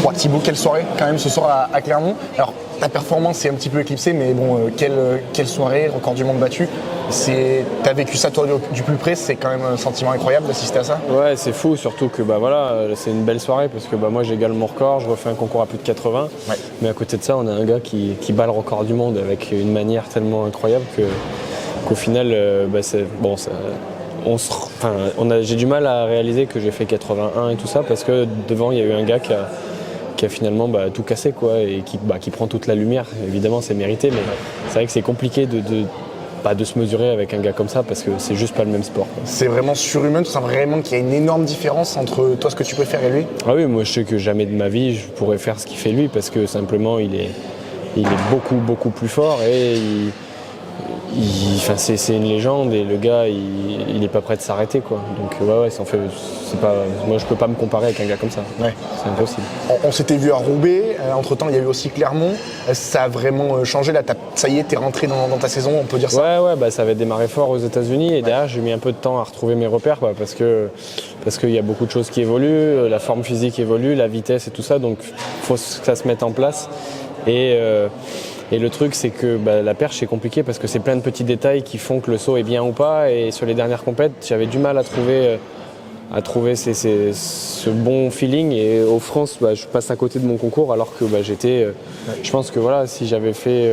Bon, Thibaut, quelle soirée quand même ce soir à Clermont. Alors ta performance est un petit peu éclipsée, mais bon, quelle soirée, record du monde battu. T'as vécu ça toi du plus près, c'est quand même un sentiment incroyable d'assister à ça. Ouais, c'est fou, surtout que bah voilà, c'est une belle soirée parce que bah moi j'égale mon record, je refais un concours à plus de 80. Ouais. Mais à côté de ça, on a un gars qui bat le record du monde avec une manière tellement incroyable qu'au final, bah c'est bon. J'ai du mal à réaliser que j'ai fait 81 et tout ça parce que devant il y a eu un gars qui a finalement tout cassé quoi, et qui prend toute la lumière. Évidemment c'est mérité, mais c'est vrai que c'est compliqué de se mesurer avec un gars comme ça parce que c'est juste pas le même sport. C'est vraiment surhumain, tu sens vraiment qu'il y a une énorme différence entre toi ce que tu peux faire et lui. Ah oui, moi je sais que jamais de ma vie je pourrais faire ce qu'il fait lui parce que simplement il est beaucoup plus fort et c'est une légende et le gars il est pas prêt de s'arrêter quoi. Donc moi je peux pas me comparer avec un gars comme ça. Ouais. C'est impossible. On s'était vu à Roubaix, entre temps il y a eu aussi Clermont. Ça a vraiment changé là, ça y est, t'es rentré dans ta saison, on peut dire ça. Ouais, ça avait démarré fort aux États-Unis et derrière j'ai mis un peu de temps à retrouver mes repères parce qu'il y a beaucoup de choses qui évoluent, la forme physique évolue, la vitesse et tout ça, donc faut que ça se mette en place et le truc, c'est que la perche, c'est compliqué parce que c'est plein de petits détails qui font que le saut est bien ou pas. Et sur les dernières compètes, j'avais du mal à trouver ce bon feeling. Et au France, je passe à côté de mon concours alors que j'étais... Je pense que voilà, si j'avais fait...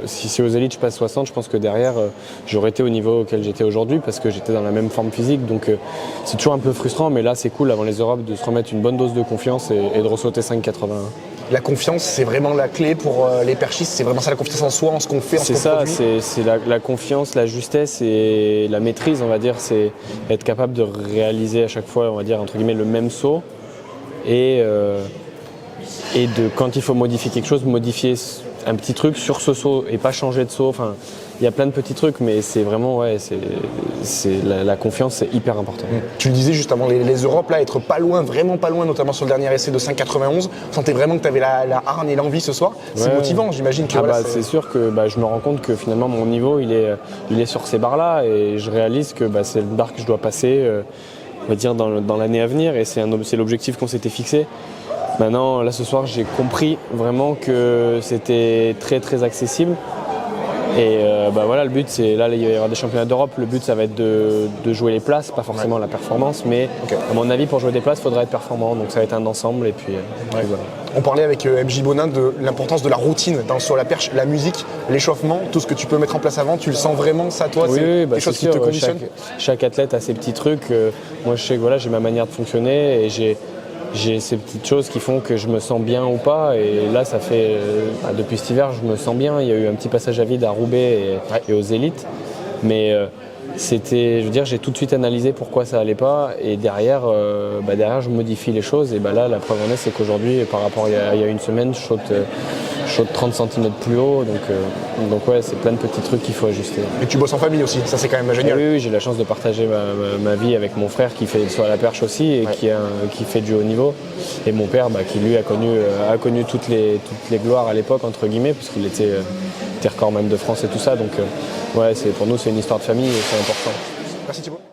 si aux élites, je passe 60, je pense que derrière, j'aurais été au niveau auquel j'étais aujourd'hui parce que j'étais dans la même forme physique. Donc c'est toujours un peu frustrant, mais là, c'est cool avant les Europes de se remettre une bonne dose de confiance et de ressauter 5,81. La confiance, c'est vraiment la clé pour les perchistes, c'est vraiment ça, la confiance en soi, en ce qu'on fait, en ce qu'on produit. C'est ça, c'est la confiance, la justesse et la maîtrise, on va dire, c'est être capable de réaliser à chaque fois, on va dire, entre guillemets, le même saut et quand il faut modifier quelque chose, modifier un petit truc sur ce saut et pas changer de saut. Enfin, il y a plein de petits trucs, mais c'est vraiment, la confiance, c'est hyper important. Tu le disais juste avant les Europes, là, être pas loin, vraiment pas loin, notamment sur le dernier essai de 5,91. Tu sentais vraiment que tu avais la hargne et l'envie ce soir. C'est motivant, j'imagine que c'est sûr que je me rends compte que finalement mon niveau, il est sur ces barres-là et je réalise que c'est le bar que je dois passer, on va dire, dans l'année à venir et c'est l'objectif qu'on s'était fixé. Maintenant, là ce soir, j'ai compris vraiment que c'était très très accessible. Et voilà, le but, c'est là, il va y avoir des championnats d'Europe. Le but, ça va être de jouer les places, pas forcément la performance. Mais à mon avis, pour jouer des places, il faudra être performant. Donc ça va être un ensemble. Et puis, voilà. On parlait avec MJ Bonin de l'importance de la routine sur la perche, la musique, l'échauffement, tout ce que tu peux mettre en place avant. Tu le sens vraiment, ça, toi? Oui, c'est quelque chose qui te conditionne. Chaque athlète a ses petits trucs. Moi, je sais que j'ai ma manière de fonctionner et j'ai ces petites choses qui font que je me sens bien ou pas et là ça fait depuis cet hiver je me sens bien. Il y a eu un petit passage à vide à Roubaix et aux élites mais j'ai tout de suite analysé pourquoi ça allait pas et derrière je modifie les choses et là la preuve en est c'est qu'aujourd'hui par rapport à il y a une semaine je saute 30 cm plus haut donc c'est plein de petits trucs qu'il faut ajuster. Et tu bosses en famille aussi, ça c'est quand même génial. Oui, j'ai la chance de partager ma vie avec mon frère qui fait le saut à la perche aussi et qui fait du haut niveau et mon père qui lui a connu toutes les gloires à l'époque entre guillemets puisqu'il était recordman de France et tout ça donc pour nous c'est une histoire de famille et c'est important. Merci Thibaut.